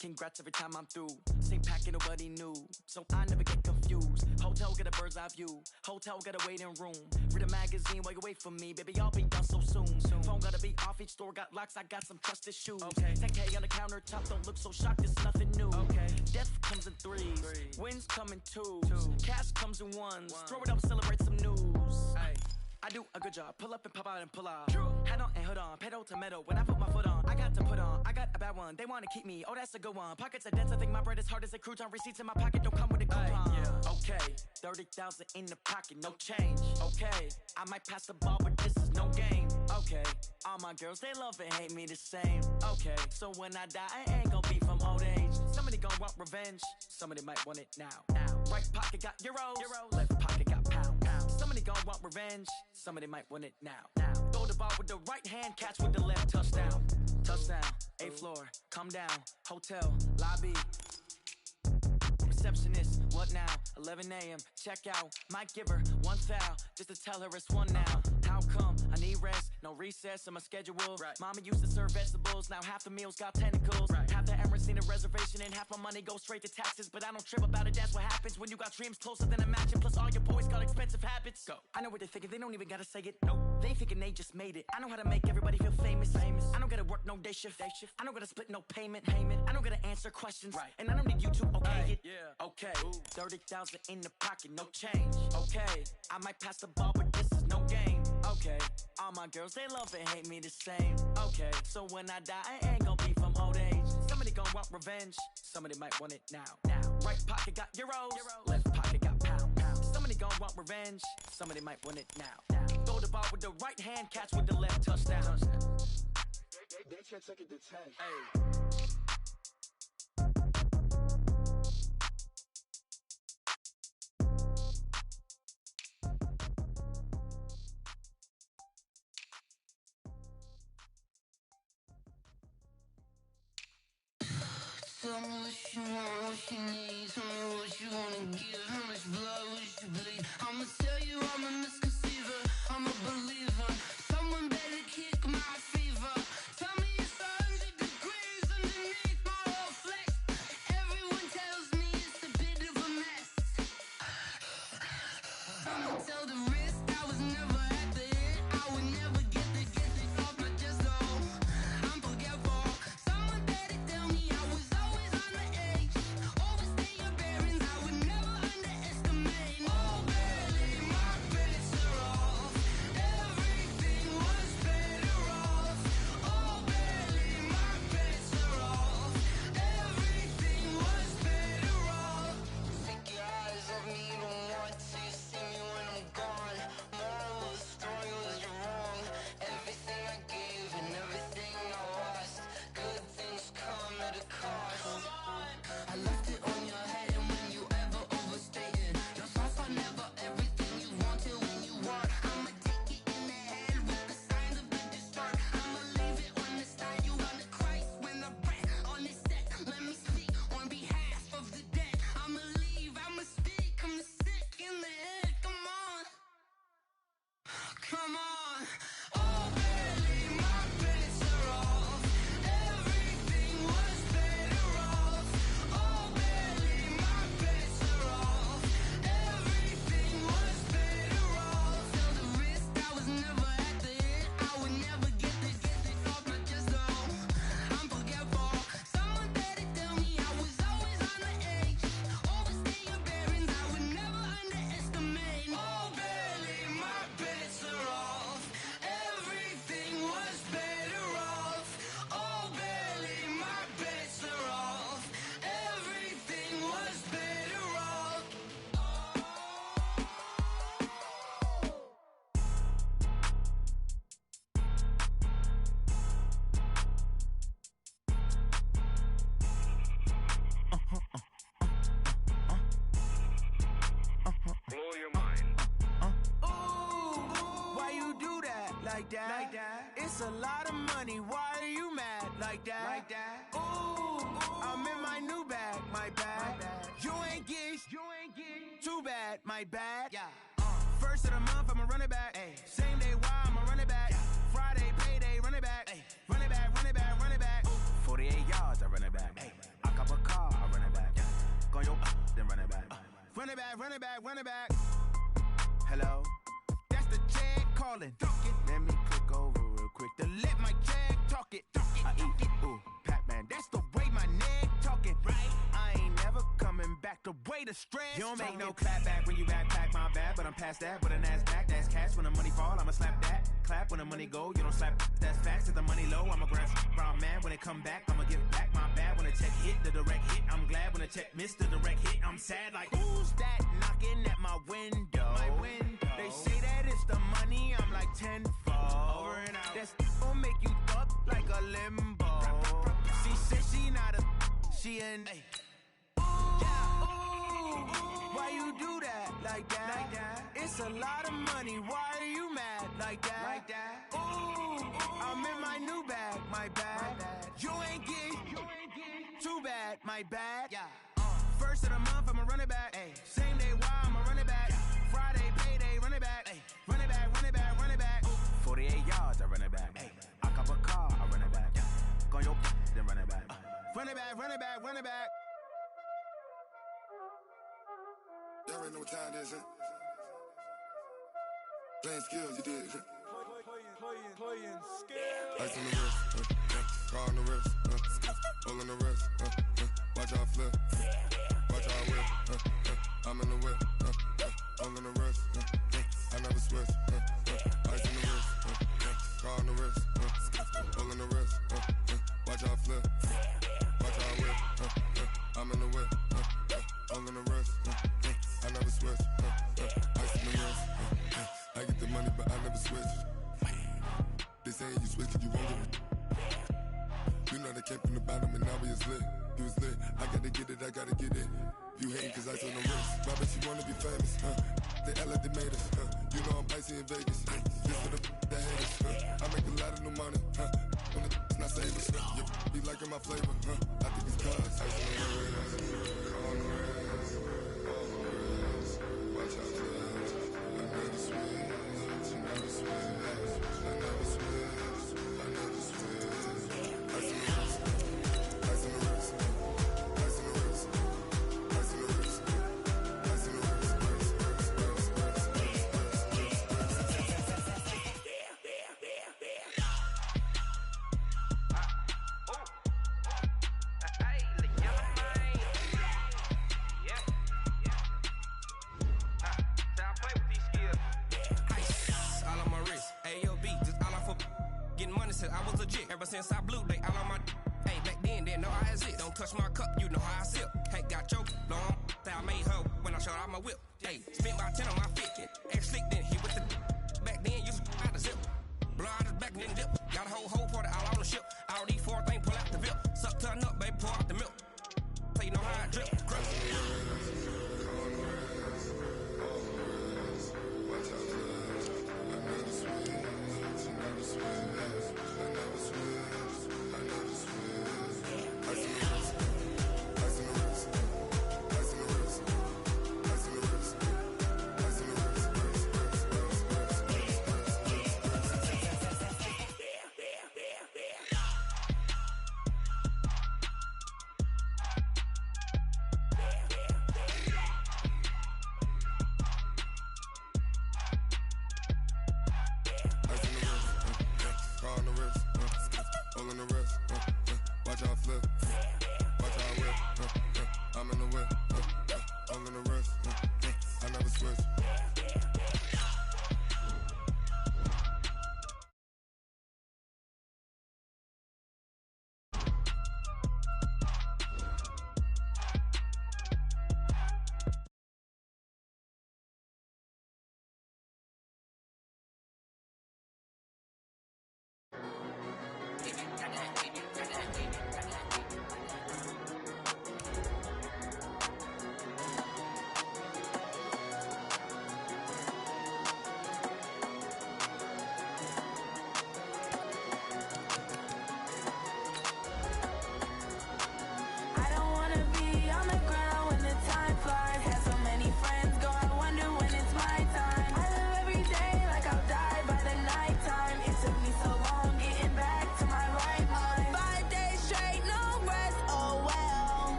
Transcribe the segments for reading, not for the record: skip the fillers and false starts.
Congrats every time I'm through. Same packet, nobody knew, so I never get confused. Hotel got a bird's eye view. Hotel got a waiting room. Read a magazine while you wait for me, baby. I'll be done so soon. Phone gotta be off. Each store got locks. I got some trusted shoes. 10K on the countertop. Don't look so shocked. It's nothing new. Death comes in threes. Wins come in twos. Cash comes in ones. Throw it up, celebrate some news. I do a good job. Pull up and pop out and pull out. Head on and hood on. Pedal to metal. When I put my foot on, I got to put on. I got a bad one. They wanna keep me. Oh, that's a good one. Pockets are dense. I think my bread is hard as a crouton. Receipts in my pocket don't come with a coupon. Okay, 30,000 in the pocket, no change. Okay, I might pass the ball, but this is no game. Okay, all my girls they love and hate me the same. Okay, so when I die, I ain't gon' be from old age. Somebody gon' want revenge. Somebody might want it now. Right pocket got euros. Left pocket got pounds. Somebody gon' want revenge. Somebody might want it now. Throw the ball with the right hand, catch with the left. Touchdown, touchdown. 8th floor, come down. Hotel, lobby. Receptionist, what now? 11 a.m. check out. Might give her one foul just to tell her it's one now. How come? I need rest, no recess in my schedule. Mama used to serve vegetables, now half the meals got tentacles. Half the Emirates need a reservation and half my money goes straight to taxes. But I don't trip about it, that's what happens when you got dreams closer than a matching. Plus all your boys got expensive habits. Go. I know what they're thinking, they don't even gotta say it. Nope. They thinking they just made it. I know how to make everybody feel famous. I don't gotta work no day shift. I don't gotta split no payment. I don't gotta answer questions. And I don't need you to okay it. Okay, 30,000 in the pocket, no change. Okay, I might pass the ball, but this is no game. Okay, all my girls, they love and hate me the same. Okay, so when I die, I ain't gon' be from old age. Somebody gon' want revenge. Somebody might want it now. Right pocket got euros. Left pocket got pounds. Somebody gon' want revenge. Somebody might want it now. Throw the ball with the right hand, catch with the left. Touchdown. They can't take it to 10. Tell me what you want, what you need. Tell me what you wanna give. How much blood would you bleed? I'ma tell you I'm a misconceiver. I'm a believer. Someone better kick my fever. Tell me it's 100 degrees underneath my whole flesh. Everyone tells me it's a bit of a mess. I'ma tell the risk I was never at the hit. I would never get it off my chest though. I'm forgetful. Someone better tell me I was always on the edge. Overstay your bearings, I would never underestimate. Oh barely, my bets are off. Everything was better off. Oh barely, my bets are off. Everything was better off. Take your eyes off me, you don't want to see me when I'm gone. Moral of the story was you're wrong. Everything I gave and everything I lost. Good things come at a cost. I left it on your head, and when you ever overstay it, your thoughts are never everything you wanted when you want. I'ma take it in the head with the signs of the distort. I'ma leave it on the side. You on the Christ when the breath on this set. Let me speak on behalf of the dead. I'ma leave, I'ma speak. I'm the sick in the head. Come on, come on. Oh, barely, my bets are off. Everything was better off. Oh, barely, my bets are off. Everything was better off. Tell the risk I was never at the hit. I would never get it off my chest though. I'm forgetful. Someone better tell me I was always on the edge. Overstay your bearings, I would never underestimate. Oh, barely, my bets are off. Everything was better off. Oh, barely, my bets are off. Everything was better off. Blow your mind. Why you do that? Like that? It's a lot of money. Why are you mad? Like that? Ooh, I'm in my new bag. My bad. You ain't get. Too bad. My bad. Yeah. First of the month, I'ma run it back. Same day, why I'ma run it back. Friday, payday, run it back. Run it back. 48 yards, I run it back. I run it back, run it back, run it back. Hello, that's the jag calling. Let me click over real quick to let my jag talk it. I eat it, ooh, Pac-Man, that's the way my neck talking. Right, I ain't never coming back the way the stress. You don't make no clap back when you backpack, my bad, but I'm past that. With a NASDAQ, that's cash. When the money fall, I'ma slap that. Clap when the money go, you don't slap. That's facts. If the money low, I'ma grab brown man. When it come back, I'ma give back my bad. When the check hit, the direct hit. I'm glad when the check missed the direct hit. I'm sad like, who's that knocking at my window? My window. They say that it's the money, I'm like tenfold. Over and out. That's gon' make you up like a limbo. She said she not a, she an. Ooh, ooh, why you do that like that? Like that? It's a lot of money. Why are you mad like that? Like that? Ooh, I'm in my new bag, my bad. You ain't get too bad, my bad. Yeah. First of the month, I'ma run it back. Ay. Same day, why I'ma run it back. Friday, payday, run it back. Ay. Run it back, run it back, run it back. 48 yards, I run it back. Ay. I cop a car, I run it back. Go on your then run it back. Run it back, run it back, run it back. Y'all already know what time it is, huh? Playing skills, you did. Playing skills. Ice on the wrist, car on the wrist, hole in the wrist, watch how I flip, watch how I whip, I'm in the whip, hole in the wrist, I never switch, ice on the wrist, car on the wrist, hole in the wrist, watch how I flip, watch how I whip, I'm in the whip, hole in the wrist, I never switch, ice on the wrist, I get the money but I never switch. They saying you switch cause you won't get it. You know they came from the bottom and now we is lit. You was lit, I gotta get it, I gotta get it. You hating cause ice on the wrist. Why bet you wanna be famous, They act like they made us, You know I'm icy in Vegas, This for the haters, I make a lot of new money, When it's not savers, You be liking my flavor, I think it's cause ice on the wrist, on the wrist, on the wrist. Watch out for that, I never switch, I never switch. Ever since I blew, they all on my. Hey, back then, didn't know I exist. Don't touch my cup, you know how I sip. Hey, got your long. I made her when I showed out my whip. Hey, spent about 10 on my fit. Ex slick, then hit with the. Back then, used to out the zip. Blow out his back, then dip. Got a whole party all on the ship. All these four things, pull out the VIP. Suck, turn up, baby, pour out the milk. So you know how I drip.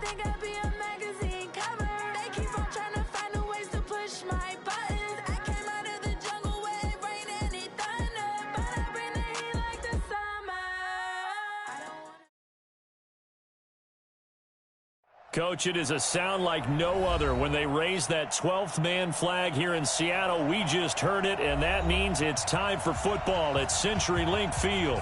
think I'd be a magazine cover. They keep on trying to find a ways to push my buttons. I came out of the jungle where it rained and it thunder, but I bring the heat like the summer. I don't wanna... Coach, it is a sound like no other when they raise that 12th man flag here in Seattle. We just heard it, and that means it's time for football at CenturyLink Field.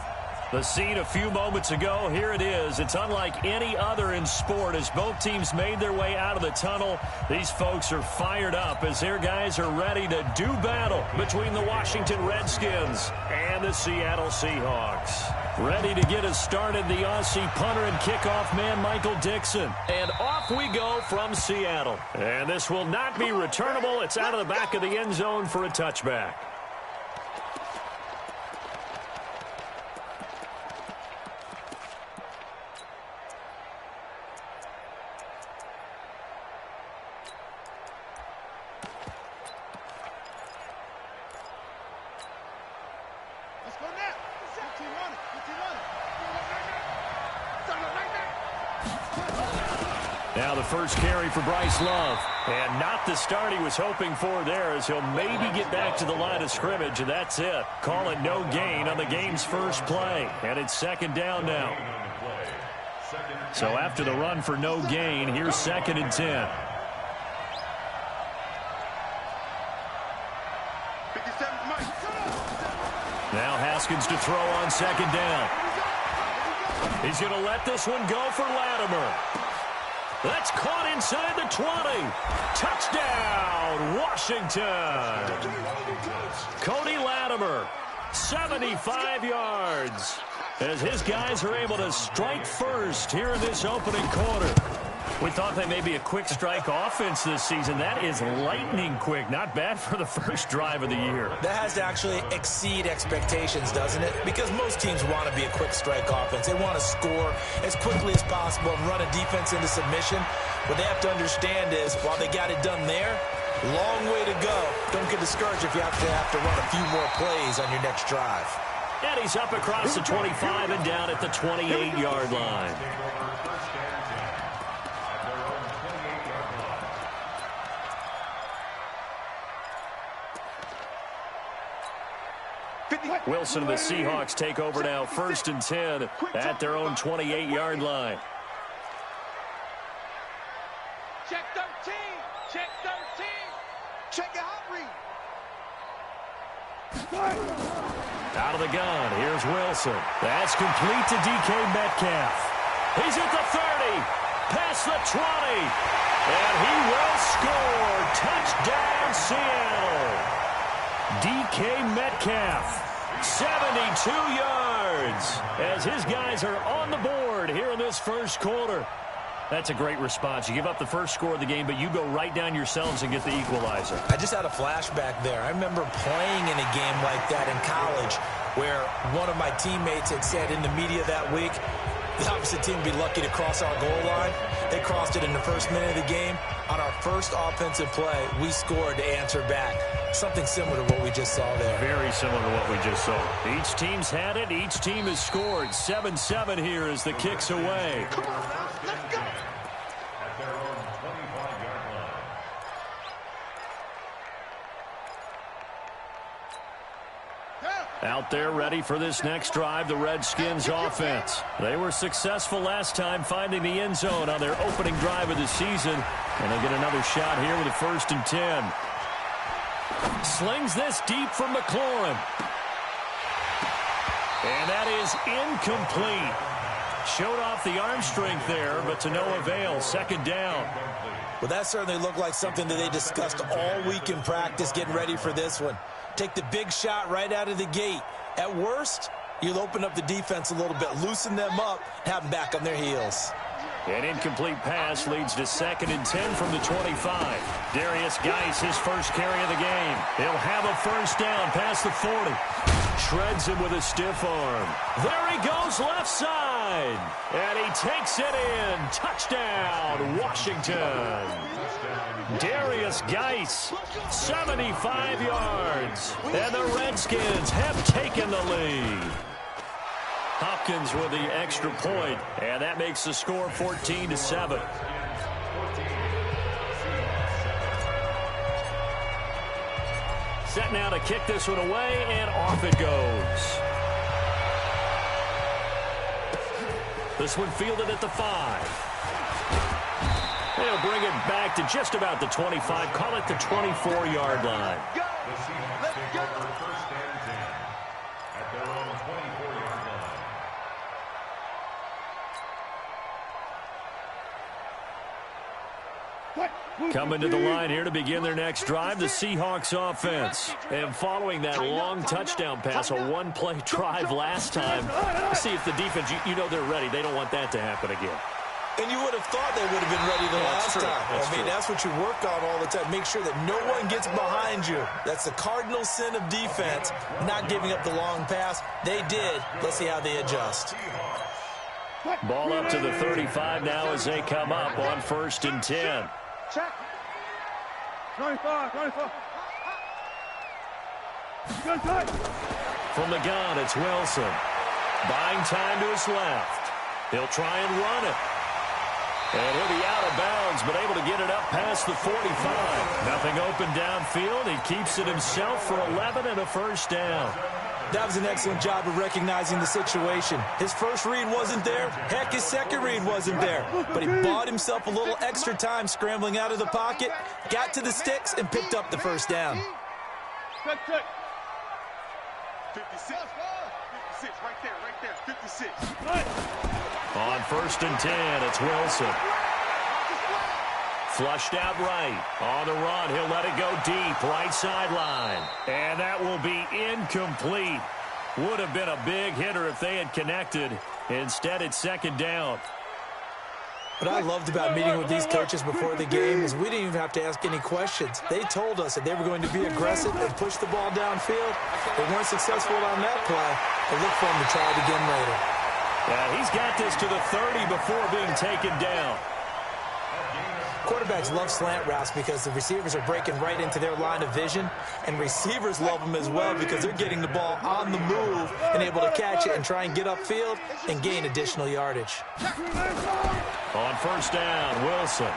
The scene a few moments ago, here it is. It's unlike any other in sport as both teams made their way out of the tunnel. These folks are fired up as their guys are ready to do battle between the Washington Redskins and the Seattle Seahawks. Ready to get us started, the Aussie punter and kickoff man, Michael Dixon. And off we go from Seattle. And this will not be returnable. It's out of the back of the end zone for a touchback. Now the first carry for Bryce Love. And not the start he was hoping for there as he'll maybe get back to the line of scrimmage, and that's it. Call it no gain on the game's first play. And it's second down now. So after the run for no gain, here's 2nd and 10. Now Haskins to throw on 2nd down. He's going to let this one go for Latimer. That's caught inside the 20. Touchdown, Washington. Cody Latimer, 75 yards, as his guys are able to strike first here in this opening quarter. We thought that may be a quick strike offense this season. That is lightning quick. Not bad for the first drive of the year. That has to actually exceed expectations, doesn't it? Because most teams want to be a quick strike offense. They want to score as quickly as possible and run a defense into submission. What they have to understand is, while they got it done there, long way to go. Don't get discouraged if you have to run a few more plays on your next drive. And he's up across the 25 and down at the 28-yard line. Wilson and the Seahawks take over now, 1st and 10 at their own 28-yard line. Check 13. Check 13. Check it out, read. Out of the gun, here's Wilson. That's complete to DK Metcalf. He's at the 30, past the 20, and he will score. Touchdown, Seattle. DK Metcalf, 72 yards, as his guys are on the board here in this first quarter. That's a great response. You give up the first score of the game, but you go right down yourselves and get the equalizer. I just had a flashback there. I remember playing in a game like that in college where one of my teammates had said in the media that week, the opposite team would be lucky to cross our goal line. They crossed it in the first minute of the game. On our first offensive play, we scored to answer back. Something similar to what we just saw there. Very similar to what we just saw. Each team's had it. Each team has scored. 7-7 here as the kick's away. Come on, now. Let's go. At their own 25-yard line. Out there ready for this next drive, the Redskins offense. They were successful last time finding the end zone on their opening drive of the season. And they get another shot here with a 1st and 10. Slings this deep from McLaurin. And that is incomplete. Showed off the arm strength there, but to no avail. 2nd down. Well, that certainly looked like something that they discussed all week in practice getting ready for this one. Take the big shot right out of the gate. At worst, you'll open up the defense a little bit, loosen them up, have them back on their heels. An incomplete pass leads to 2nd and 10 from the 25. Darius Geis, his first carry of the game. He'll have a first down past the 40. Shreds him with a stiff arm. There he goes left side. And he takes it in. Touchdown, Washington. Darius Geis, 75 yards. And the Redskins have taken the lead. Hopkins with the extra point, and that makes the score 14-7. Set now to kick this one away, and off it goes. This one fielded at the 5. They'll bring it back to just about the 25. Call it the 24-yard line. The Seahawks take over first and 10 at their own 24-yard line. Coming to the line here to begin their next drive, the Seahawks offense. And following that long touchdown pass, a one-play drive last time, see if the defense, you know they're ready. They don't want that to happen again. And you would have thought they would have been ready the last time. That's what you work on all the time. Make sure that no one gets behind you. That's the cardinal sin of defense, not giving up the long pass. They did. Let's see how they adjust. Ball up to the 35 now as they come up on 1st and 10. Check. 25. From the gun, it's Wilson. Buying time to his left. He'll try and run it. And he'll be out of bounds, but able to get it up past the 45. Nothing open downfield. He keeps it himself for 11 and a first down. That was an excellent job of recognizing the situation. His first read wasn't there. Heck, his second read wasn't there. But he bought himself a little extra time scrambling out of the pocket, got to the sticks, and picked up the first down. 56. 56, right there, 56. On 1st and 10, it's Wilson. Flushed out right. On the run, he'll let it go deep, right sideline. And that will be incomplete. Would have been a big hitter if they had connected. Instead, it's 2nd down. What I loved about meeting with these coaches before the game is we didn't even have to ask any questions. They told us that they were going to be aggressive and push the ball downfield. They weren't successful on that play. But look for them to try it again later. Yeah, he's got this to the 30 before being taken down. Quarterbacks love slant routes because the receivers are breaking right into their line of vision, and receivers love them as well because they're getting the ball on the move and able to catch it and try and get upfield and gain additional yardage. On 1st down, Wilson.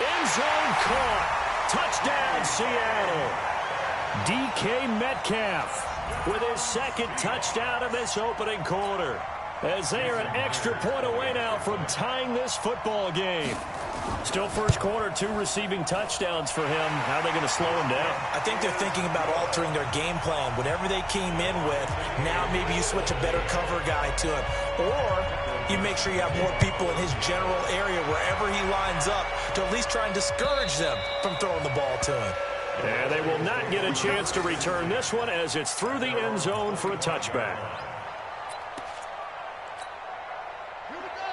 End zone caught. Touchdown, Seattle. DK Metcalf with his 2nd touchdown of this opening quarter. As they are an extra point away now from tying this football game. Still first quarter, 2 receiving touchdowns for him. How are they going to slow him down? I think they're thinking about altering their game plan. Whatever they came in with, now maybe you switch a better cover guy to him. Or you make sure you have more people in his general area wherever he lines up to at least try and discourage them from throwing the ball to him. And they will not get a chance to return this one as it's through the end zone for a touchback.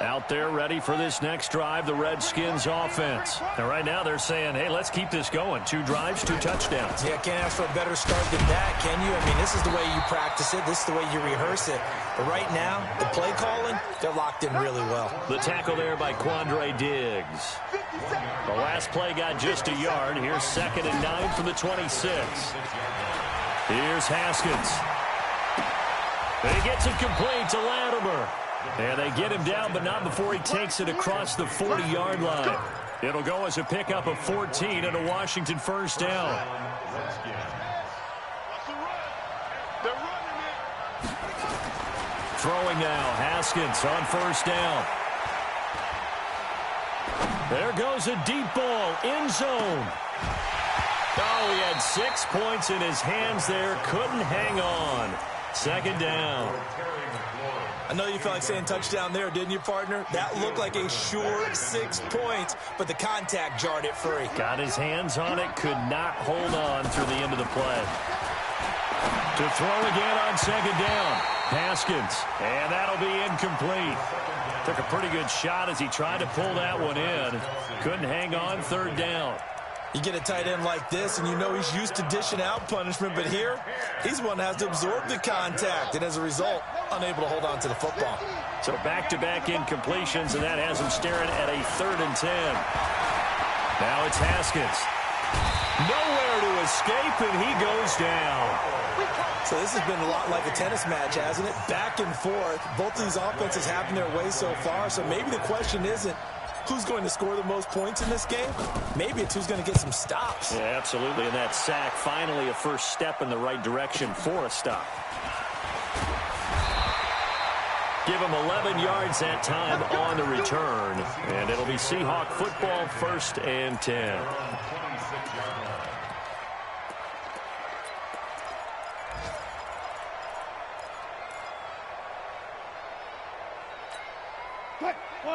Out there ready for this next drive, the Redskins offense. Now right now they're saying, hey, let's keep this going. 2 drives, 2 touchdowns. Yeah, can't ask for a better start than that, can you? I mean, this is the way you practice it. This is the way you rehearse it. But right now, the play calling, they're locked in really well. The tackle there by Quandre Diggs. The last play got just a yard. Here's 2nd and 9 from the 26. Here's Haskins. He gets it complete to Latimer. And they get him down, but not before he takes it across the 40-yard line. It'll go as a pickup of 14 and a Washington first down. Throwing now, Haskins on 1st down. There goes a deep ball, end zone. Oh, he had 6 points in his hands there, couldn't hang on. 2nd down. I know you felt like saying touchdown there, didn't you, partner? That looked like a sure 6 points, but the contact jarred it free. Got his hands on it, could not hold on through the end of the play. To throw again on 2nd down. Haskins, and that'll be incomplete. Took a pretty good shot as he tried to pull that one in. Couldn't hang on, 3rd down. You get a tight end like this, and you know he's used to dishing out punishment, but here, he's one that has to absorb the contact, and as a result, unable to hold on to the football. So back-to-back incompletions, and that has him staring at a 3rd and 10. Now it's Haskins. Nowhere to escape, and he goes down. So this has been a lot like a tennis match, hasn't it? Back and forth. Both of these offenses having their way so far. So maybe the question isn't who's going to score the most points in this game. Maybe it's who's going to get some stops. Yeah, absolutely. And that sack, finally a first step in the right direction for a stop. Give him 11 yards that time on the return. And it'll be Seahawk football, 1st and 10.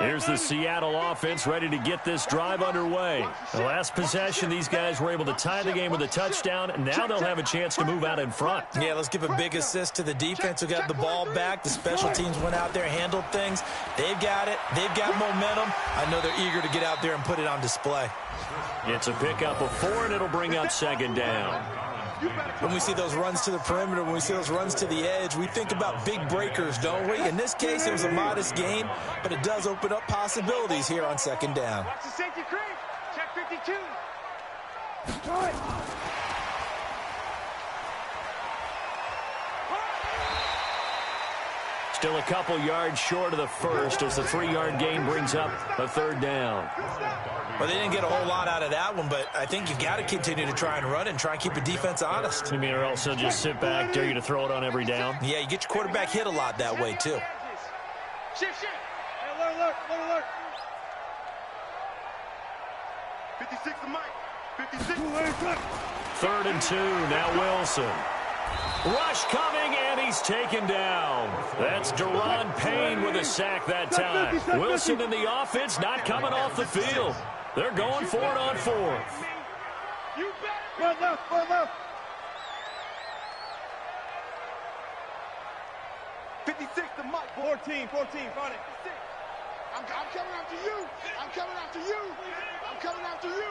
Here's the Seattle offense ready to get this drive underway. The last possession, these guys were able to tie the game with a touchdown, and now they'll have a chance to move out in front. Yeah, let's give a big assist to the defense who got the ball back. The special teams went out there, handled things. They've got it. They've got momentum. I know they're eager to get out there and put it on display. It's a pickup of 4, and it'll bring up 2nd down. When we see those runs to the perimeter, when we see those runs to the edge, we think about big breakers, don't we? In this case, it was a modest gain, but it does open up possibilities here on 2nd down. Watch the safety creep. Check 52. Still a couple yards short of the first as the 3-yard gain brings up a 3rd down. Well, they didn't get a whole lot out of that one, but I think you've got to continue to try and run and try and keep the defense honest. You mean, or else they'll just sit back, dare you to throw it on every down? Yeah, you get your quarterback hit a lot that way, too. Shift. Hey, alert. 56 to Mike. 56. 3rd and 2, now Wilson. Rush coming, and he's taken down. That's Deron Payne with a sack that time. Wilson and the offense not coming off the field. They're going for it on 4th. You better. Run left. 56 to Mike. 14, find it. I'm coming after you.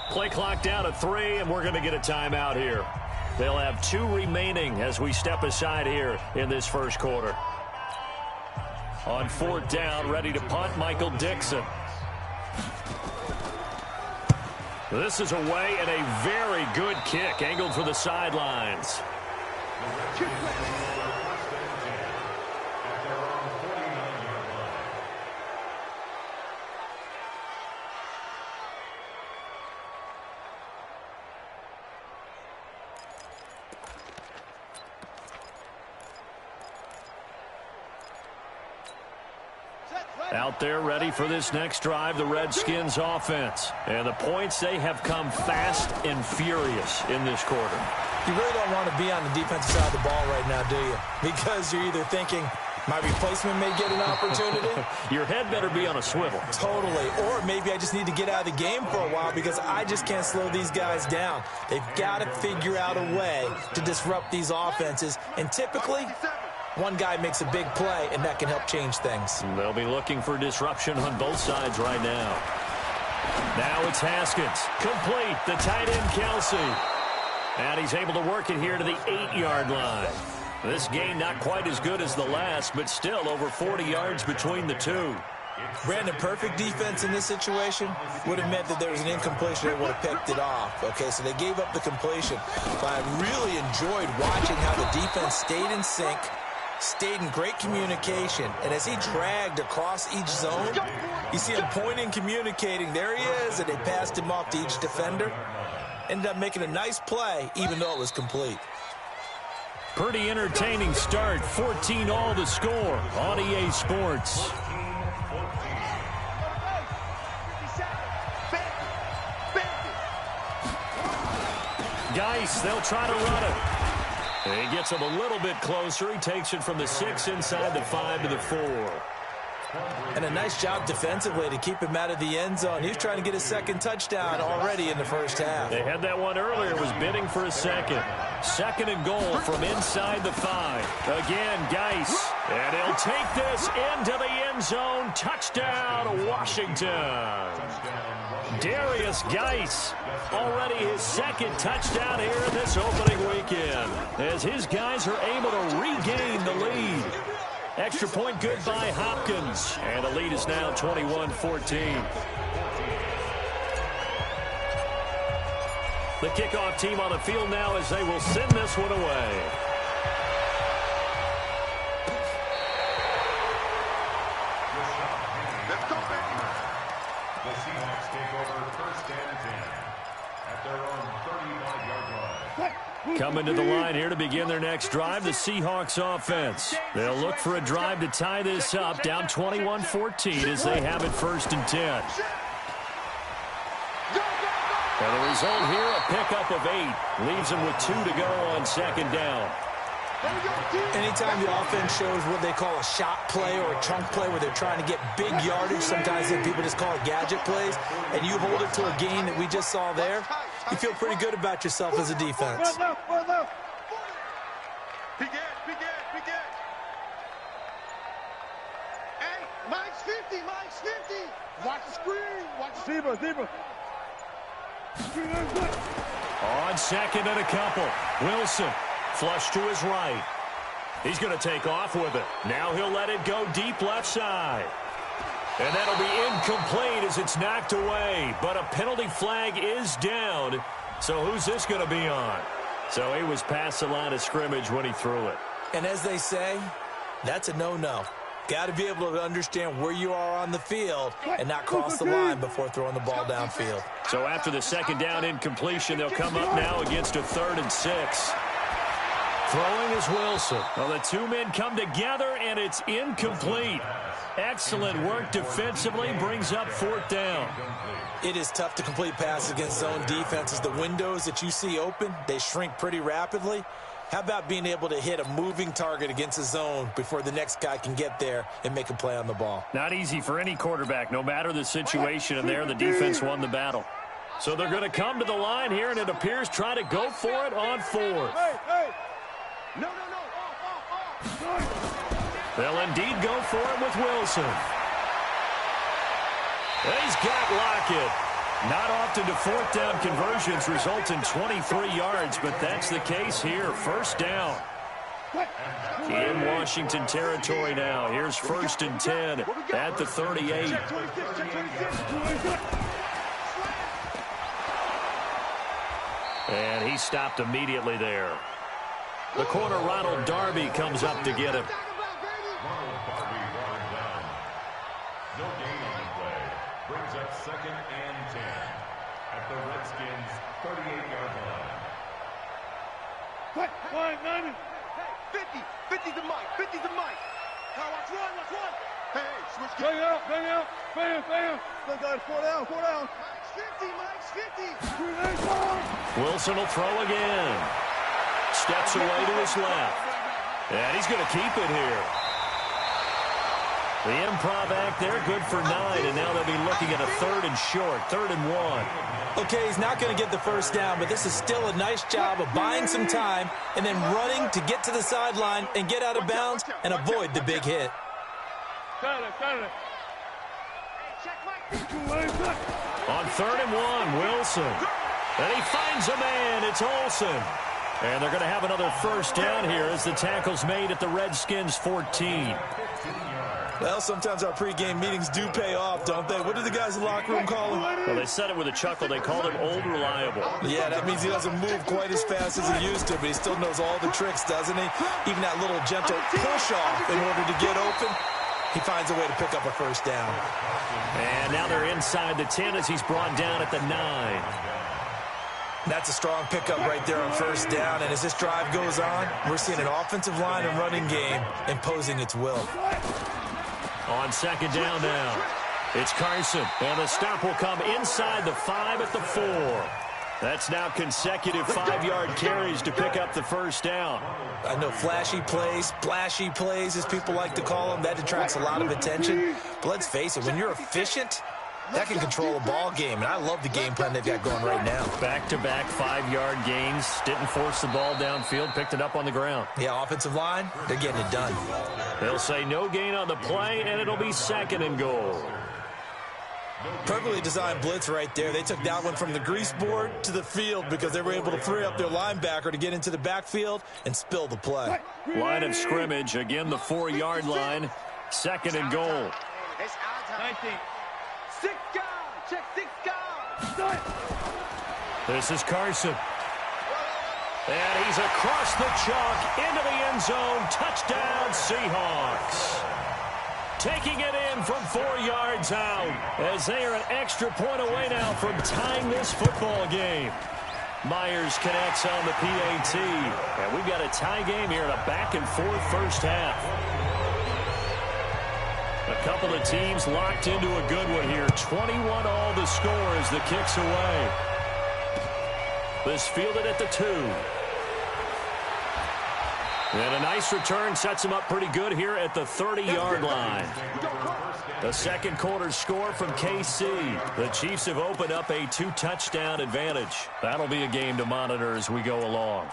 Play clock down to 3, and we're going to get a timeout here. They'll have 2 remaining as we step aside here in this first quarter. On 4th down, ready to punt, Michael Dixon. This is away, and a very good kick angled for the sidelines. Out there ready for this next drive, the Redskins offense. And the points, they have come fast and furious in this quarter. You really don't want to be on the defensive side of the ball right now, do you? Because you're either thinking, my replacement may get an opportunity. Your head better be on a swivel. Totally. Or maybe I just need to get out of the game for a while because I just can't slow these guys down. They've got to figure out a way to disrupt these offenses. And typically, one guy makes a big play, and that can help change things. They'll be looking for disruption on both sides right now. Now it's Haskins. Complete. The tight end, Kelsey. And he's able to work it here to the 8-yard line. This game not quite as good as the last, but still over 40 yards between the two. Brandon, perfect defense in this situation would have meant that there was an incompletion. They would have picked it off. Okay, so they gave up the completion. But I really enjoyed watching how the defense stayed in sync, stayed in great communication, and as he dragged across each zone, you see him pointing, communicating. There he is, and they passed him off to each defender. Ended up making a nice play, even though it was complete. Pretty entertaining start. 14 all to score on EA Sports. Geis, they'll try to run it. And he gets him a little bit closer. He takes it from the 6 inside the 5 to the 4. And a nice job defensively to keep him out of the end zone. He was trying to get his second touchdown already in the first half. They had that one earlier, was bidding for a second. 2nd and goal from inside the 5. Again, Geis. And he'll take this into the end zone. Touchdown, Washington. Darius Geis, already his second touchdown here in this opening weekend, as his guys are able to regain the lead. Extra point good by Hopkins, and the lead is now 21-14. The kickoff team on the field now as they will send this one away. The Seahawks take over first and 10 at their own 35-yard line. Coming to the line here to begin their next drive, the Seahawks offense. They'll look for a drive to tie this up, down 21-14 as they have it first and 10. And the result here, a pickup of 8. Leaves them with 2 to go on second down. Anytime the offense shows what they call a shot play or a chunk play where they're trying to get big yardage, sometimes people just call it gadget plays, and you hold it to a gain that we just saw there, you feel pretty good about yourself as a defense. Hey, Mike's 50, Mike's 50. Watch the screen, watch the zebra. On second and a couple, Wilson flush to his right. He's going to take off with it. Now he'll let it go deep left side. And that'll be incomplete as it's knocked away. But a penalty flag is down. So who's this going to be on? So he was past the line of scrimmage when he threw it. And as they say, that's a no-no. Got to be able to understand where you are on the field and not cross the line before throwing the ball downfield. So after the second down incompletion, they'll come up now against a 3rd and 6. Throwing is Wilson. Well, the two men come together, and it's incomplete. Excellent work defensively, brings up 4th down. It is tough to complete passes against zone defenses. The windows that you see open, they shrink pretty rapidly. How about being able to hit a moving target against a zone before the next guy can get there and make a play on the ball? Not easy for any quarterback, no matter the situation, and there the defense won the battle. So they're going to come to the line here, and it appears try to go for it on 4th. No. They'll indeed go for it with Wilson. He's got Lockett. Not often do 4th down conversions result in 23 yards, but that's the case here. 1st down. In Washington territory now. Here's 1st and 10 at the 38. And he stopped immediately there. The corner, Ronald Darby, comes up to get him. Ronald Darby brought him down. No gain on the play. Brings up 2nd and 10 at the Redskins' 38-yard line. 50 to Mike, 50 to Mike. Now watch one. Hey, switch. Bang out. Bam. Look, guys, 4 down. Mike's 50. Wilson will throw again. Steps away to his left. And he's going to keep it here. The improv act there, good for 9, and now they'll be looking at a 3rd and short, 3rd and 1. Okay, he's not going to get the 1st down, but this is still a nice job of buying some time and then running to get to the sideline and get out of bounds and avoid the big hit. On 3rd and 1, Wilson. And he finds a man. It's Olsen. And they're going to have another 1st down here as the tackle's made at the Redskins' 14. Well, sometimes our pregame meetings do pay off, don't they? What did the guys in the locker room call him? Well, they said it with a chuckle. They called him Old Reliable. Yeah, that means he doesn't move quite as fast as he used to, but he still knows all the tricks, doesn't he? Even that little gentle push-off in order to get open, he finds a way to pick up a 1st down. And now they're inside the 10 as he's brought down at the 9. That's a strong pickup right there on 1st down, and as this drive goes on, we're seeing an offensive line and running game imposing its will. On 2nd down now, it's Carson, and the stop will come inside the 5 at the 4. That's now consecutive 5-yard carries to pick up the 1st down. I know flashy plays, splashy plays, as people like to call them, that attracts a lot of attention. But let's face it, when you're efficient, that can control a ball game, and I love the game plan they've got going right now. Back-to-back 5-yard gains. Didn't force the ball downfield. Picked it up on the ground. Yeah, offensive line, they're getting it done. They'll say no gain on the play, and it'll be 2nd and goal. Perfectly designed blitz right there. They took that one from the grease board to the field because they were able to free up their linebacker to get into the backfield and spill the play. Line of scrimmage. Again, the 4-yard line. 2nd and goal. It's our time. 19. 6 guard. Check 6 guard. This is Carson. And he's across the chalk into the end zone. Touchdown, Seahawks. Taking it in from 4 yards out as they are an extra point away now from tying this football game. Myers connects on the PAT. And we've got a tie game here in a back-and-forth first half. A couple of teams locked into a good one here. 21 all the score as the kick's away. This fielded at the 2. And a nice return sets him up pretty good here at the 30-yard line. The second quarter score from KC. The Chiefs have opened up a 2-touchdown advantage. That'll be a game to monitor as we go along.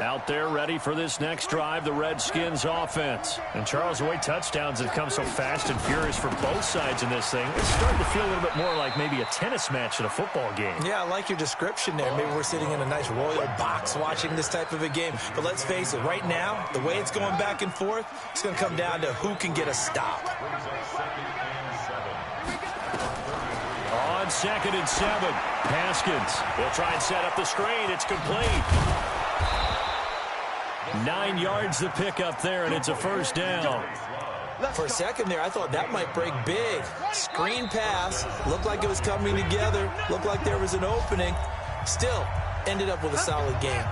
Out there ready for this next drive, the Redskins offense. And Charles, the way touchdowns have come so fast and furious for both sides in this thing, it's starting to feel a little bit more like maybe a tennis match in a football game. Yeah, I like your description there. Maybe we're sitting in a nice royal box watching this type of a game. But let's face it, right now, the way it's going back and forth, it's going to come down to who can get a stop. On 2nd and 7, Haskins. He'll try and set up the screen. It's complete. 9 yards to pick up there, and it's a first down. For a second there, I thought that might break big. Screen pass. Looked like it was coming together. Looked like there was an opening. Still, ended up with a solid game.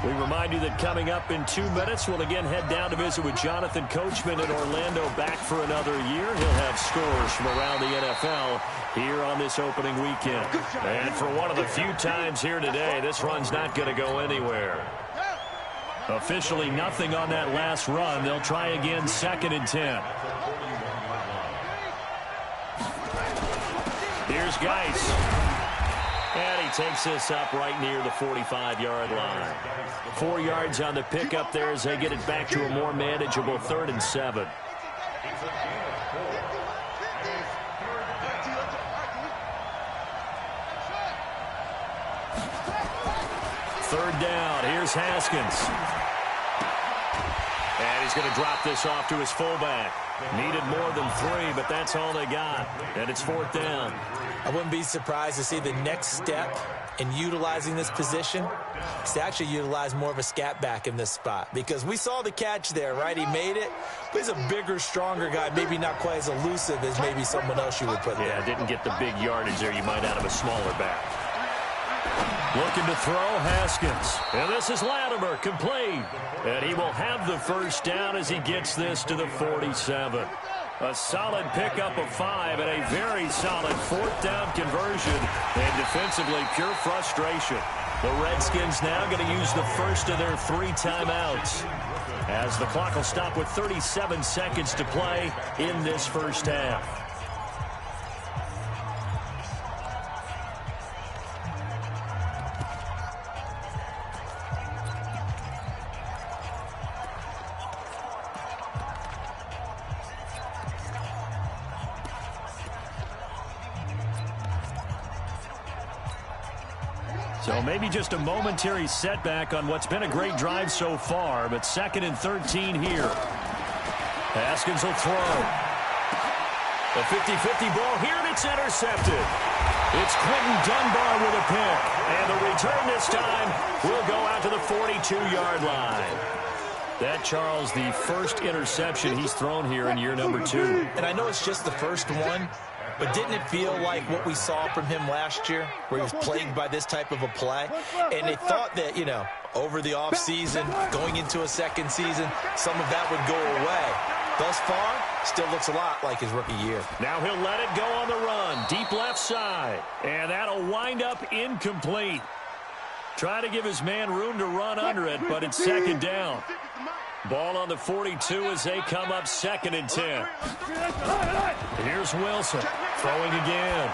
We remind you that coming up in 2 minutes, we'll again head down to visit with Jonathan Coachman in Orlando, back for another year. He'll have scores from around the NFL here on this opening weekend. And for one of the few times here today, this run's not going to go anywhere. Officially nothing on that last run. They'll try again 2nd and 10. Here's Geis. And he takes this up right near the 45-yard line. 4 yards on the pickup there as they get it back to a more manageable 3rd and 7. Third down. Here's Haskins. And he's going to drop this off to his fullback. Needed more than 3, but that's all they got. And it's 4th down. I wouldn't be surprised to see the next step in utilizing this position is to actually utilize more of a scat back in this spot. Because we saw the catch there, right? He made it. But he's a bigger, stronger guy, maybe not quite as elusive as maybe someone else you would put there. Yeah, didn't get the big yardage there you might out of a smaller back. Looking to throw, Haskins. And this is Latimer, complete. And he will have the first down as he gets this to the 47. A solid pickup of 5 and a very solid 4th down conversion. And defensively, pure frustration. The Redskins now going to use the first of their 3 timeouts, as the clock will stop with 37 seconds to play in this first half. So maybe just a momentary setback on what's been a great drive so far, but 2nd and 13 here. Haskins will throw. A 50-50 ball here, and it's intercepted. It's Quentin Dunbar with a pick, and the return this time will go out to the 42-yard line. That, Charles, the first interception he's thrown here in year number 2. And I know it's just the first one, but didn't it feel like what we saw from him last year, where he was plagued by this type of a play? And they thought that, you know, over the offseason, going into a second season, some of that would go away. Thus far, still looks a lot like his rookie year. Now he'll let it go on the run, deep left side. And that'll wind up incomplete. Try to give his man room to run under it, but it's 2nd down. Ball on the 42 as they come up 2nd and 10. Here's Wilson throwing again.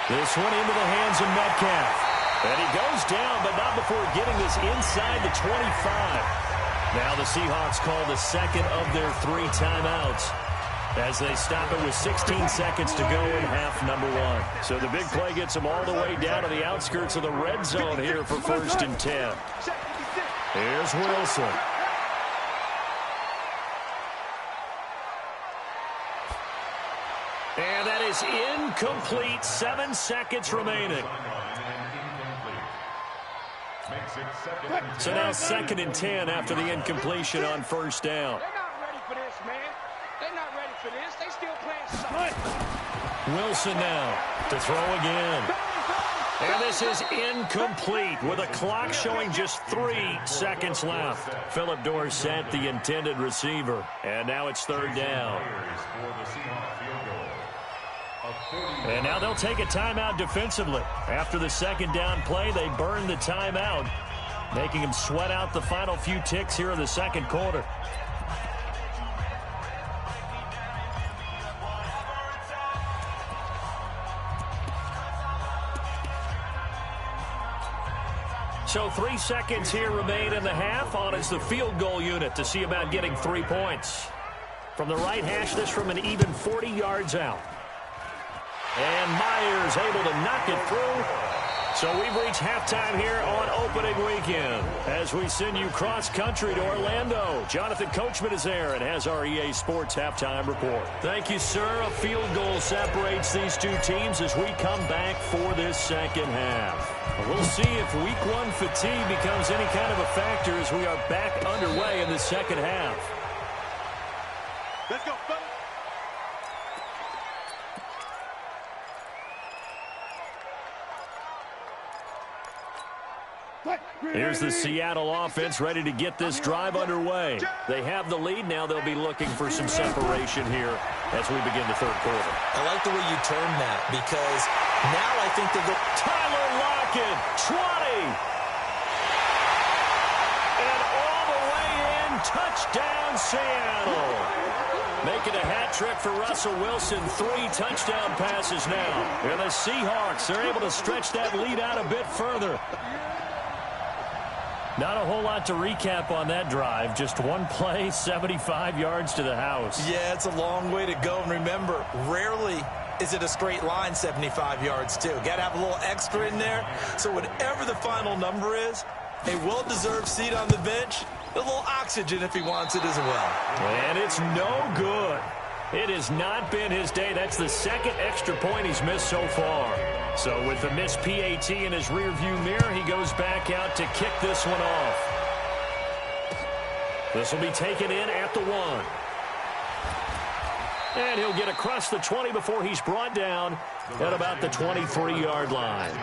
This one into the hands of Metcalf. And he goes down, but not before getting this inside the 25. Now the Seahawks call the second of their 3 timeouts as they stop it with 16 seconds to go in half number 1. So the big play gets them all the way down to the outskirts of the red zone here for 1st and 10. Here's Wilson. is incomplete. 7 seconds remaining. So now 2nd and 10 after the incompletion on first down. They're not ready for this, man. They're not ready for this. They still playing soft. Wilson now to throw again. And this is incomplete with a clock showing just 3 seconds left. Philip Dorsett, the intended receiver. And now it's 3rd down. And now they'll take a timeout defensively. After the 2nd down play, they burn the timeout, making them sweat out the final few ticks here in the 2nd quarter. So 3 seconds here remain in the half. On is the field goal unit to see about getting 3 points. From the right hash, this from an even 40 yards out. And Myers able to knock it through. So we've reached halftime here on opening weekend as we send you cross-country to Orlando. Jonathan Coachman is there and has our EA Sports halftime report. Thank you, sir. A field goal separates these two teams as we come back for this 2nd half. We'll see if week 1 fatigue becomes any kind of a factor as we are back underway in the 2nd half. Let's go, fellas. Here's the Seattle offense ready to get this drive underway. They have the lead. Now they'll be looking for some separation here as we begin the 3rd quarter. I like the way you term that because now I think they'll go. Tyler Lockett, 20. And all the way in, touchdown Seattle. Making a hat trick for Russell Wilson. 3 touchdown passes now. And the Seahawks are able to stretch that lead out a bit further. Not a whole lot to recap on that drive. Just one play, 75 yards to the house. Yeah, it's a long way to go. And remember, rarely is it a straight line 75 yards, too. Got to have a little extra in there. So whatever the final number is, a well-deserved seat on the bench, a little oxygen if he wants it as well. And it's no good. It has not been his day. That's the 2nd extra point he's missed so far. So with the missed PAT in his rearview mirror, he goes back out to kick this one off. This will be taken in at the 1. And he'll get across the 20 before he's brought down at about the 23-yard line.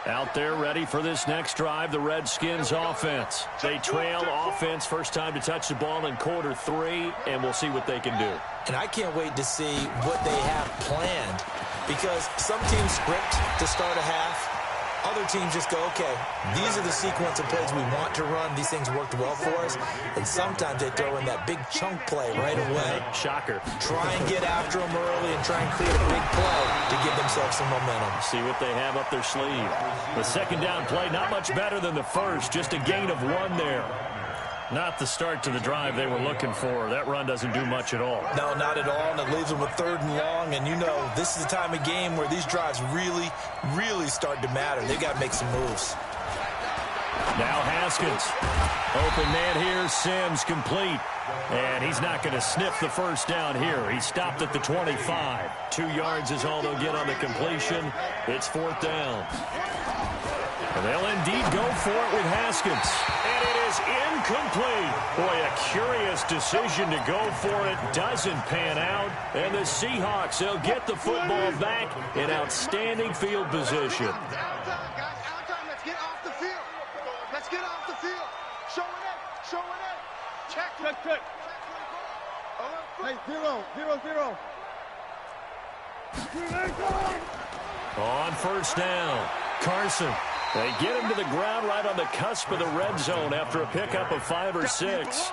Out there ready for this next drive, the Redskins offense. They trail offense, first time to touch the ball in quarter 3, and we'll see what they can do. And I can't wait to see what they have planned because some teams script to start a half. Other teams just go, okay, these are the sequence of plays we want to run. These things worked well for us. And sometimes they throw in that big chunk play right away. Shocker. Try and get after them early and try and create a big play to give themselves some momentum. See what they have up their sleeve. The 2nd down play, not much better than the first. Just a gain of 1 there. Not the start to the drive they were looking for. That run doesn't do much at all. No, not at all, and it leaves them with 3rd and long. And you know, this is the time of game where these drives really, really start to matter. They've got to make some moves. Now Haskins. Open man here, Sims complete. And he's not going to sniff the first down here. He stopped at the 25. 2 yards is all they'll get on the completion. It's 4th down. And they'll indeed go for it with Haskins. And it is incomplete. Boy, a curious decision to go for it. Doesn't pan out. And the Seahawks, they'll get the football back in outstanding field position. Outside, guys. Outside. Let's get off the field. Let's get off the field. Show it in. Show it in. Check. Hey, 0-0-0. On first down, Carson. They get him to the ground right on the cusp of the red zone after a pickup of 5 or 6.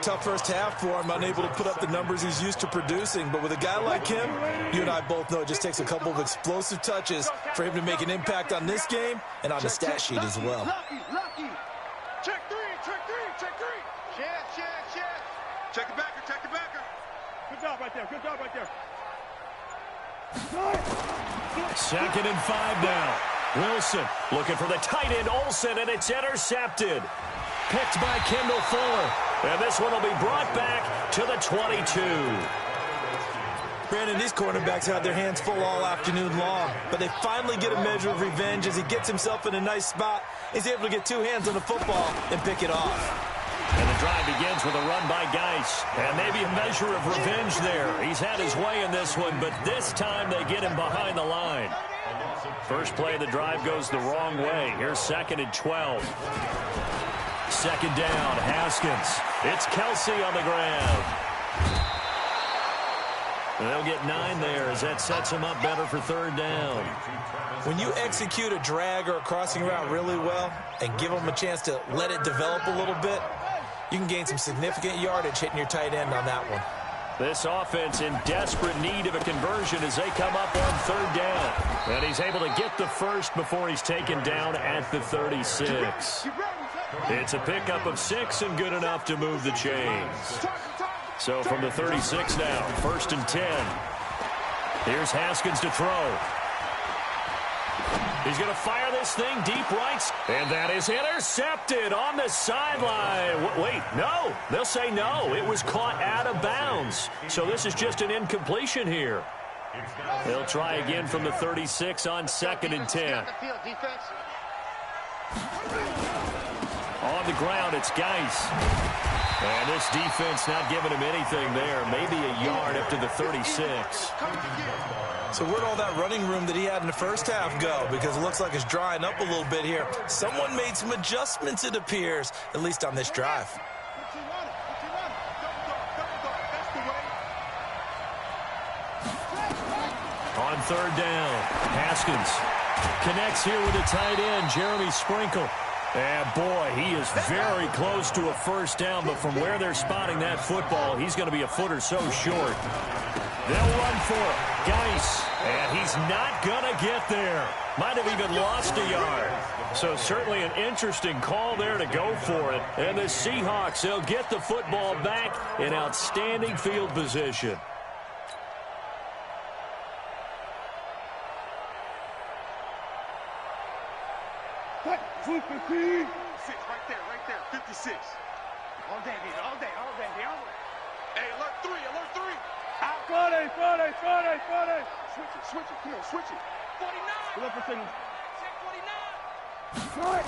Tough first half for him, unable to put up the numbers he's used to producing. But with a guy like him, you and I both know it just takes a couple of explosive touches for him to make an impact on this game and on the stat sheet as well. Lucky. Check 3. Check the backer. Good job right there. 2nd and 5 now. Wilson looking for the tight end, Olsen, and it's intercepted. Picked by Kendall Fuller. And this one will be brought back to the 22. Brandon, these cornerbacks had their hands full all afternoon long, but they finally get a measure of revenge as he gets himself in a nice spot. He's able to get two hands on the football and pick it off. And the drive begins with a run by Geis. And maybe a measure of revenge there. He's had his way in this one, but this time they get him behind the line. First play of the drive goes the wrong way. Here's 2nd and 12. Second down, Haskins. It's Kelsey on the ground. They'll get 9 there as that sets him up better for 3rd down. When you execute a drag or a crossing route really well and give them a chance to let it develop a little bit, you can gain some significant yardage hitting your tight end on that one. This offense in desperate need of a conversion as they come up on 3rd down. And he's able to get the first before he's taken down at the 36. It's a pickup of 6 and good enough to move the chains. So from the 36 now, 1st and 10. Here's Haskins to throw. He's going to fire this thing deep right. And that is intercepted on the sideline. Wait, no. They'll say no. It was caught out of bounds. So this is just an incompletion here. They'll try again from the 36 on 2nd and 10. On the ground, it's Geis. And this defense not giving him anything there. Maybe a yard up to the 36. So where'd all that running room that he had in the first half go? Because it looks like it's drying up a little bit here. Someone made some adjustments, it appears, at least on this drive. On 3rd down, Haskins connects here with the tight end, Jeremy Sprinkle. And, boy, he is very close to a first down, but from where they're spotting that football, he's going to be a foot or so short. They'll run for it. Geis, and he's not going to get there. Might have even lost a yard. So certainly an interesting call there to go for it. And the Seahawks, they'll get the football back in outstanding field position. Six, right there, 56. All day, all day. Hey, alert 3. Out. Friday. Switch it, come on, switch it. 49. Look for signal. Check 49.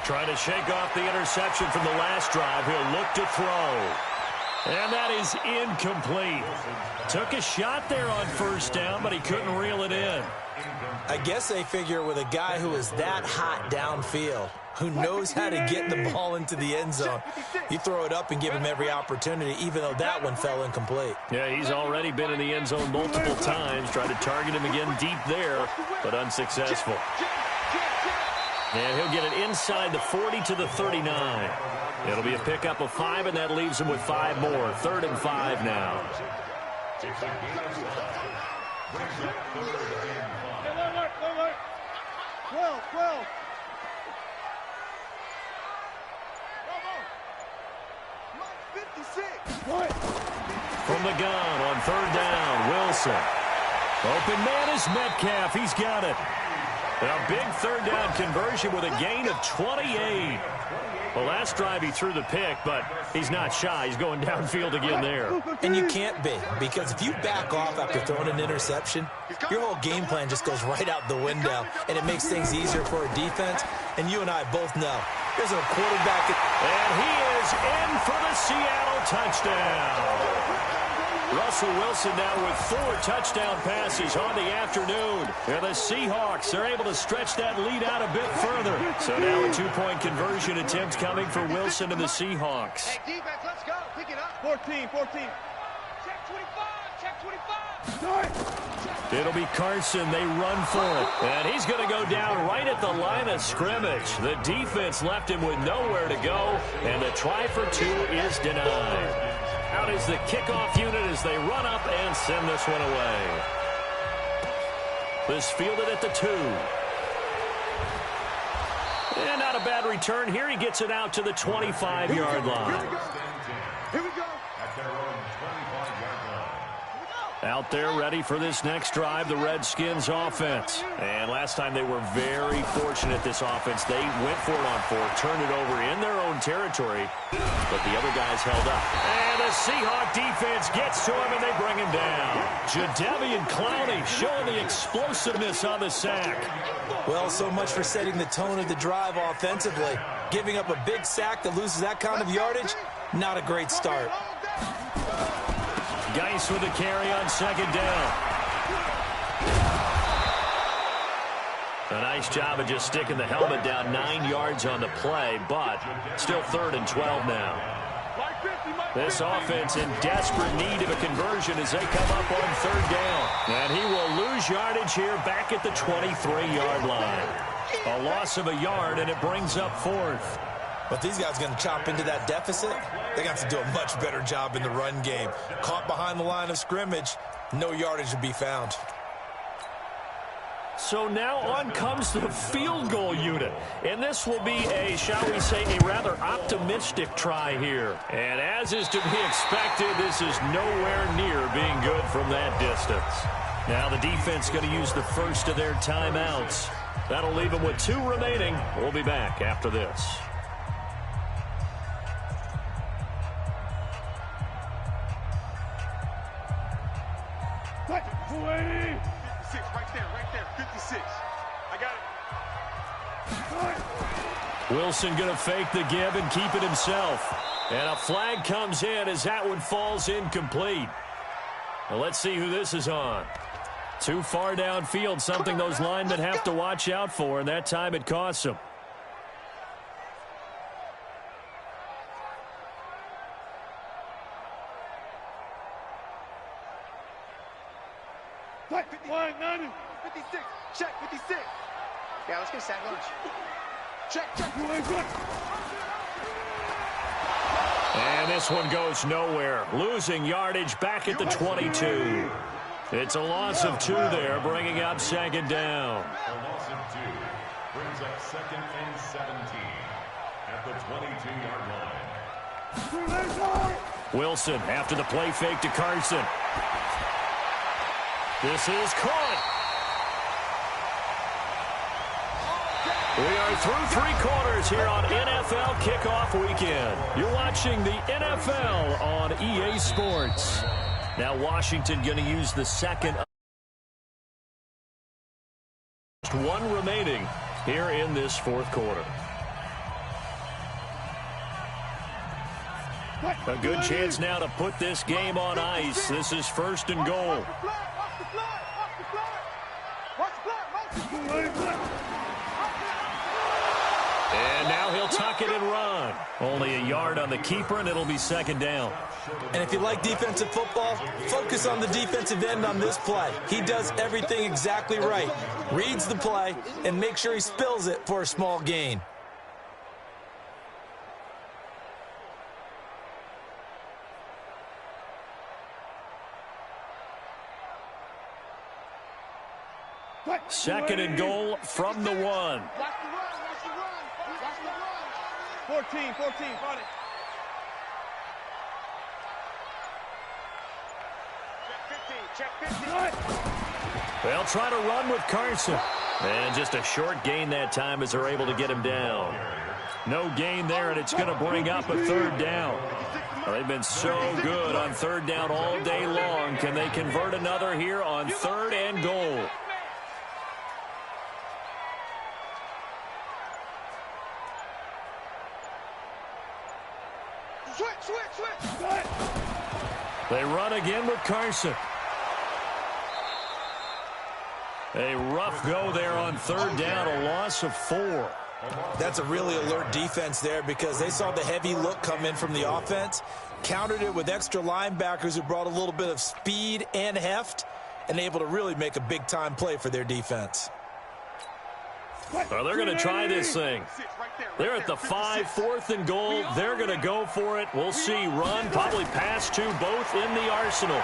Trying to shake off the interception from the last drive. He'll look to throw. And that is incomplete. Took a shot there on 1st down, but he couldn't reel it in. I guess they figure with a guy who is that hot downfield, who knows how to get the ball into the end zone, you throw it up and give him every opportunity, even though that one fell incomplete. Yeah, he's already been in the end zone multiple times. Tried to target him again deep there, but unsuccessful. And he'll get it inside the 40 to the 39. It'll be a pickup of 5, and that leaves him with 5 more. 3rd and 5 now. 12. From the gun on 3rd down, Wilson. Open man is Metcalf. He's got it. A big 3rd down conversion with a gain of 28. Well, last drive he threw the pick, but he's not shy. He's going downfield again there. And you can't be, because if you back off after throwing an interception, your whole game plan just goes right out the window, and it makes things easier for a defense. And you and I both know, there's a quarterback. And he is in for the Seattle touchdown. Russell Wilson now with 4 touchdown passes on the afternoon. And the Seahawks, they're able to stretch that lead out a bit further. So now a 2-point conversion attempt coming for Wilson and the Seahawks. Hey, defense, let's go. Pick it up. 14. Check 25. It'll be Carson. They run for it. And he's going to go down right at the line of scrimmage. The defense left him with nowhere to go. And the try for 2 is denied. Out is the kickoff unit as they run up and send this one away. This fielded at the 2. And not a bad return here. He gets it out to the 25-yard line. Here we go. At their own 25-yard line. Out there ready for this next drive, the Redskins offense. And last time they were very fortunate, this offense. They went for it on fourth, turned it over in their own territory, but the other guys held up. And the Seahawk defense gets to him, and they bring him down. Jadeveon Clowney showing the explosiveness on the sack. Well, so much for setting the tone of the drive offensively. Giving up a big sack that loses that kind of yardage, not a great start. Geis with the carry on second down. A nice job of just sticking the helmet down 9 yards on the play, but still 3rd and 12 now. This offense in desperate need of a conversion as they come up on 3rd down. And he will lose yardage here back at the 23-yard line. A loss of a yard, and it brings up 4th. But these guys are going to chop into that deficit. They're going to have to do a much better job in the run game. Caught behind the line of scrimmage, no yardage to be found. So now on comes the field goal unit. And this will be a, shall we say, a rather optimistic try here. And as is to be expected, this is nowhere near being good from that distance. Now the defense going to use the first of their timeouts. That'll leave them with 2 remaining. We'll be back after this. Wilson going to fake the give and keep it himself. And a flag comes in as that one falls incomplete. Now let's see who this is on. Too far downfield, something those linemen have to watch out for, and that time it costs them. Line 90. 56. Check 56. Yeah, let's get a sack lunch. Check. And this one goes nowhere. Losing yardage back at the 22. It's a loss of 2 there, bringing up 2nd down. A loss of 2 brings up 2nd and 17 at the 22-yard line. Wilson after the play fake to Carson. This is caught. We are through 3 quarters here on NFL Kickoff Weekend. You're watching the NFL on EA Sports. Now Washington going to use the second. 1 remaining here in this 4th quarter. A good chance now to put this game on ice. This is 1st and goal. And now he'll tuck it and run. Only a yard on the keeper, and it'll be 2nd down. And if you like defensive football, focus on the defensive end on this play. He does everything exactly right. Reads the play and makes sure he spills it for a small gain. Second and goal from the 1. 14, got it. Check 15. They'll try to run with Carson. And just a short gain that time as they're able to get him down. No gain there, and it's going to bring up a 3rd down. Well, they've been so good on 3rd down all day long. Can they convert another here on 3rd and goal? Switch. They run again with Carson. A rough go there on 3rd down, a loss of 4. That's a really alert defense there because they saw the heavy look come in from the offense, countered it with extra linebackers who brought a little bit of speed and heft, and able to really make a big-time play for their defense. Well, they're going to try this thing. They're at the 5, 4th and goal. They're going to go for it. We'll see. Run, probably pass to both in the arsenal.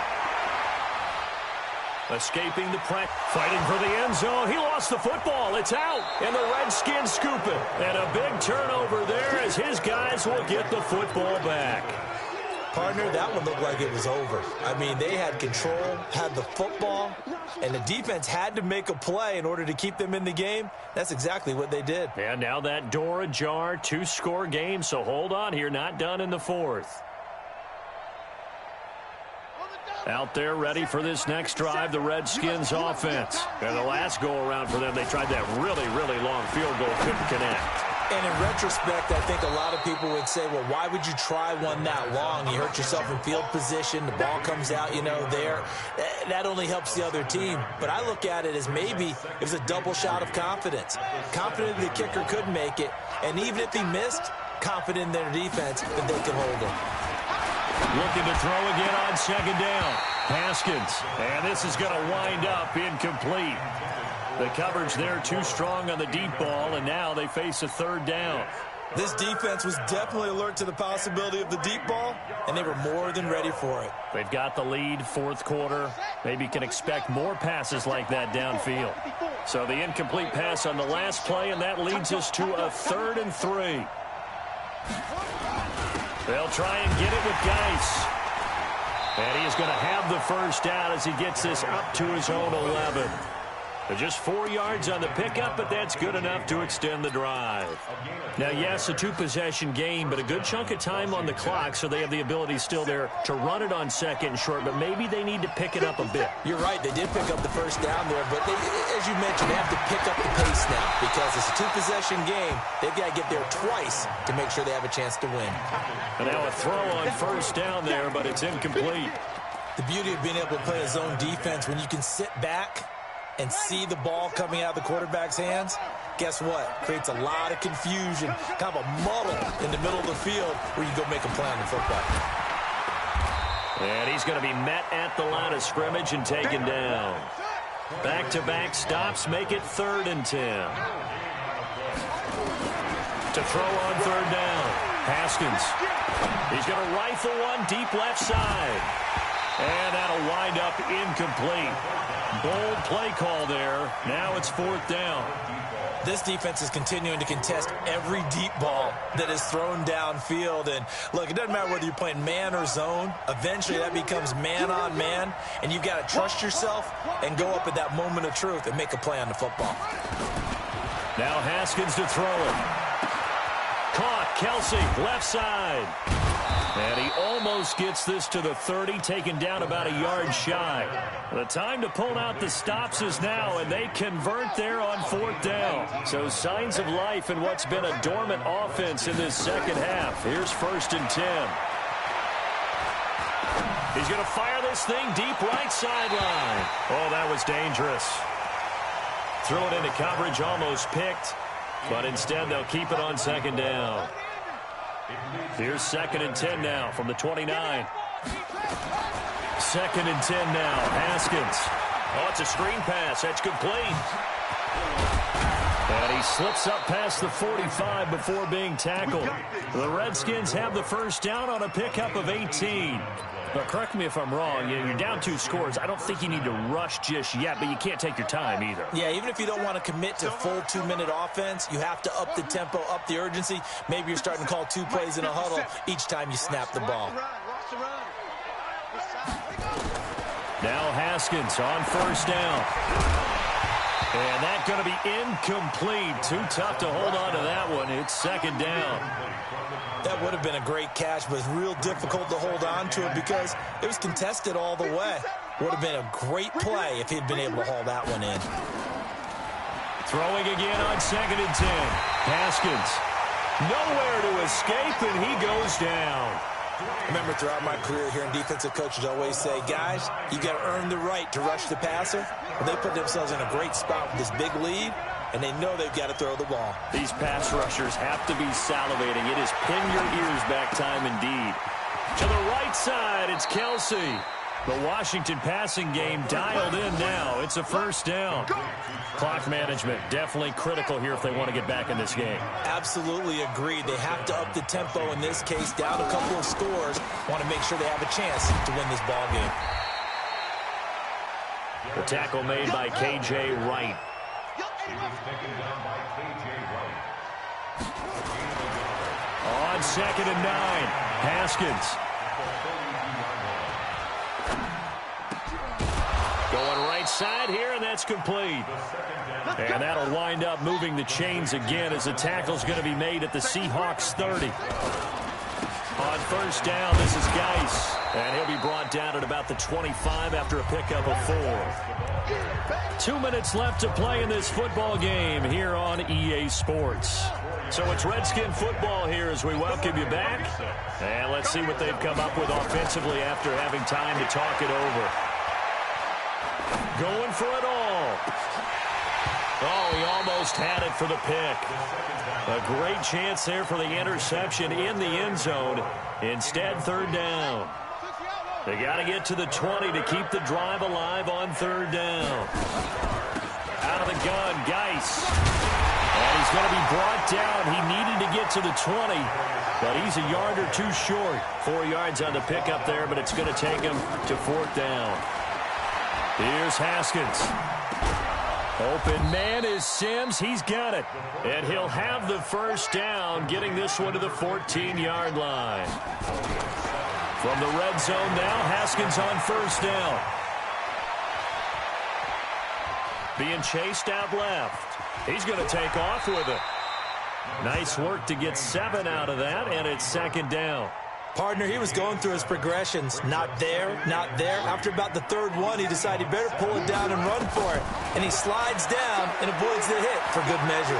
Escaping the press, fighting for the end zone. He lost the football. It's out, and the Redskins scoop it. And a big turnover there as his guys will get the football back. Partner, that one looked like it was over. I mean, they had control, had the football, and the defense had to make a play in order to keep them in the game. That's exactly what they did. And now that door ajar, 2-score game, so hold on here, not done in the fourth. Out there ready for this next drive, the Redskins offense. And the last go-around for them, they tried that really, really long field goal, couldn't connect. And in retrospect, I think a lot of people would say, well, why would you try one that long? You hurt yourself in field position. The ball comes out, there. That only helps the other team. But I look at it as maybe it was a double shot of confidence. Confident the kicker could make it. And even if he missed, confident in their defense that they could hold him. Looking to throw again on second down. Haskins. And this is going to wind up incomplete. The coverage there too strong on the deep ball, and now they face a third down. This defense was definitely alert to the possibility of the deep ball, and they were more than ready for it. They've got the lead, fourth quarter. Maybe can expect more passes like that downfield. So the incomplete pass on the last play, and that leads us to a 3rd and 3. They'll try and get it with Geis. And he is going to have the first down as he gets this up to his own 11. Just 4 yards on the pickup, but that's good enough to extend the drive. Now, yes, a 2-possession game, but a good chunk of time on the clock, so they have the ability still there to run it on second and short, but maybe they need to pick it up a bit. You're right. They did pick up the first down there, but as you mentioned, they have to pick up the pace now because it's a 2-possession game. They've got to get there twice to make sure they have a chance to win. And now a throw on first down there, but it's incomplete. The beauty of being able to play a zone defense when you can sit back and see the ball coming out of the quarterback's hands, guess what? Creates a lot of confusion, kind of a muddle in the middle of the field where you go make a play on the football. And he's going to be met at the line of scrimmage and taken down. Back-to-back stops make it 3rd and 10. To throw on 3rd down, Haskins. He's going to rifle one deep left side. And that'll wind up incomplete. Bold play call there. Now it's 4th down. This defense is continuing to contest every deep ball that is thrown downfield. And, look, it doesn't matter whether you're playing man or zone. Eventually that becomes man on man. And you've got to trust yourself and go up at that moment of truth and make a play on the football. Now Haskins to throw it. Caught. Kelsey, left side. And he almost gets this to the 30, taken down about a yard shy. The time to pull out the stops is now, and they convert there on 4th down. So signs of life in what's been a dormant offense in this second half. Here's 1st and 10. He's going to fire this thing deep right sideline. Oh, that was dangerous. Threw it into coverage, almost picked, but instead they'll keep it on 2nd down. Here's 2nd and 10 now from the 29. 2nd and 10 now. Haskins. Oh, it's a screen pass. That's complete. And he slips up past the 45 before being tackled. The Redskins have the first down on a pickup of 18. But correct me if I'm wrong. You're down 2 scores. I don't think you need to rush just yet, but you can't take your time either. Yeah, even if you don't want to commit to full 2-minute offense, you have to up the tempo, up the urgency. Maybe you're starting to call 2 plays in a huddle each time you snap the ball. Now Haskins on first down. And that's going to be incomplete. Too tough to hold on to that one. It's 2nd down. That would have been a great catch, but it's real difficult to hold on to it because it was contested all the way. Would have been a great play if he'd been able to haul that one in. Throwing again on 2nd and 10. Haskins. Nowhere to escape, and he goes down. I remember throughout my career hearing defensive coaches always say, guys, you got to earn the right to rush the passer. Well, they put themselves in a great spot with this big lead, and they know they've got to throw the ball. These pass rushers have to be salivating. It is pin your ears back time indeed. To the right side, it's Kelsey. The Washington passing game dialed in now. It's a first down. Clock management definitely critical here if they want to get back in this game. Absolutely agreed. They have to up the tempo in this case, down a couple of scores. Want to make sure they have a chance to win this ball game. The tackle made by K.J. Wright. On 2nd and 9, Haskins. right side here, and that's complete. And that'll wind up moving the chains again as the tackle's going to be made at the Seahawks 30. On first down, this is Geis. And he'll be brought down at about the 25 after a pickup of 4. 2 minutes left to play in this football game here on EA Sports. So it's Redskin football here as we welcome you back. And let's see what they've come up with offensively after having time to talk it over. Going for it all. Oh, he almost had it for the pick. A great chance there for the interception in the end zone. Instead, third down. They got to get to the 20 to keep the drive alive on third down. Out of the gun, Geis. And he's going to be brought down. He needed to get to the 20, but he's a yard or two short. 4 yards on the pickup there, but it's going to take him to fourth down. Here's Haskins. Open man is Sims. He's got it. And he'll have the first down, getting this one to the 14-yard line. From the red zone now, Haskins on first down. Being chased out left. He's going to take off with it. Nice work to get 7 out of that, and it's second down. Partner, he was going through his progressions. Not there, not there. After about the third one, he decided he better pull it down and run for it. And he slides down and avoids the hit for good measure.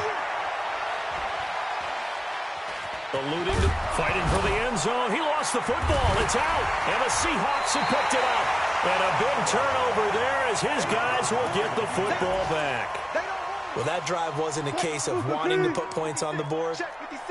Eluding, fighting for the end zone. He lost the football. It's out. And the Seahawks have picked it up. And a big turnover there as his guys will get the football back. Well, that drive wasn't a case of wanting to put points on the board.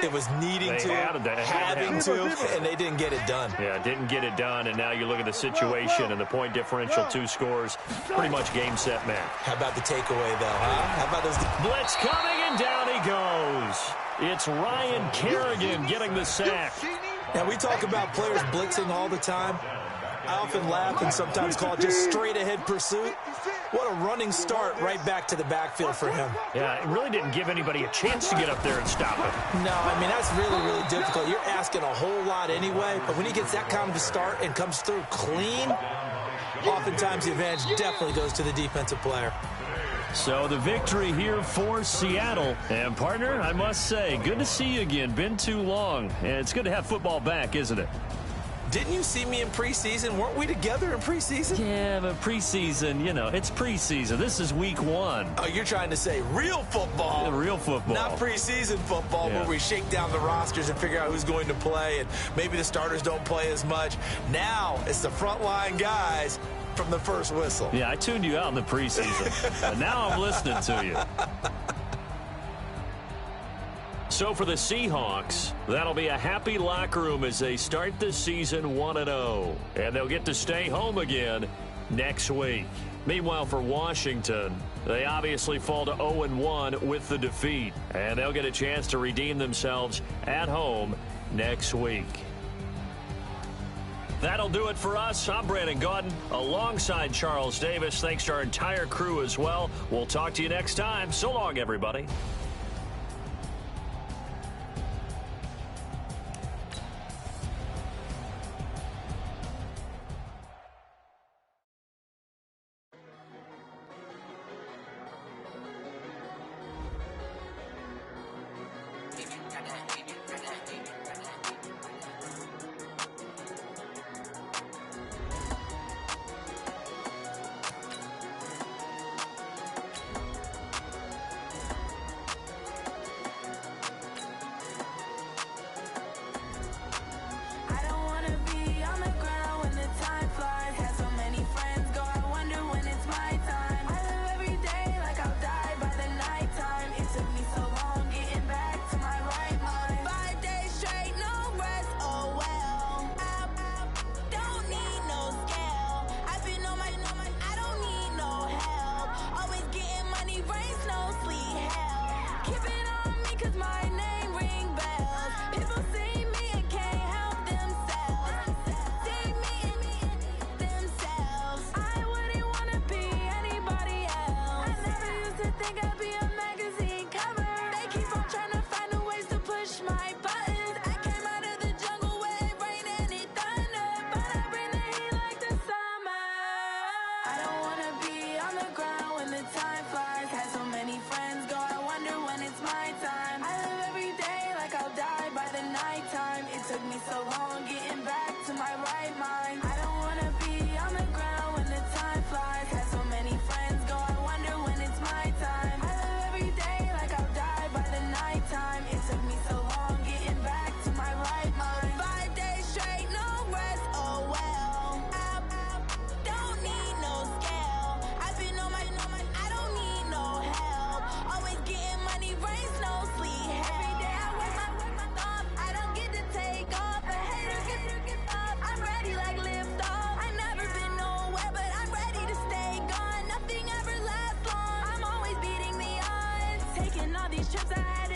It was needing to, having to, and they didn't get it done. Yeah, didn't get it done, and now you look at the situation and the point differential, 2 scores, pretty much game, set, match. How about the takeaway, though, huh? How about those? Blitz coming, and down he goes. It's Ryan Kerrigan getting the sack. Now, we talk about players blitzing all the time. I often laugh and sometimes call it just straight-ahead pursuit. What a running start right back to the backfield for him. Yeah, it really didn't give anybody a chance to get up there and stop it. No, I mean, that's really, really difficult. You're asking a whole lot anyway, but when he gets that kind of a start and comes through clean, oftentimes the advantage definitely goes to the defensive player. So the victory here for Seattle. And, partner, I must say, good to see you again. Been too long. And it's good to have football back, isn't it? Didn't you see me in preseason? Weren't we together in preseason? Yeah, but preseason, you know, it's preseason. This is week 1. Oh, you're trying to say real football. Yeah, real football. Not preseason football where we shake down the rosters and figure out who's going to play, and maybe the starters don't play as much. Now it's the frontline guys from the first whistle. Yeah, I tuned you out in the preseason, but now I'm listening to you. So for the Seahawks, that'll be a happy locker room as they start the season 1-0. And they'll get to stay home again next week. Meanwhile, for Washington, they obviously fall to 0-1 with the defeat. And they'll get a chance to redeem themselves at home next week. That'll do it for us. I'm Brandon Gaudin alongside Charles Davis. Thanks to our entire crew as well. We'll talk to you next time. So long, everybody. trips I had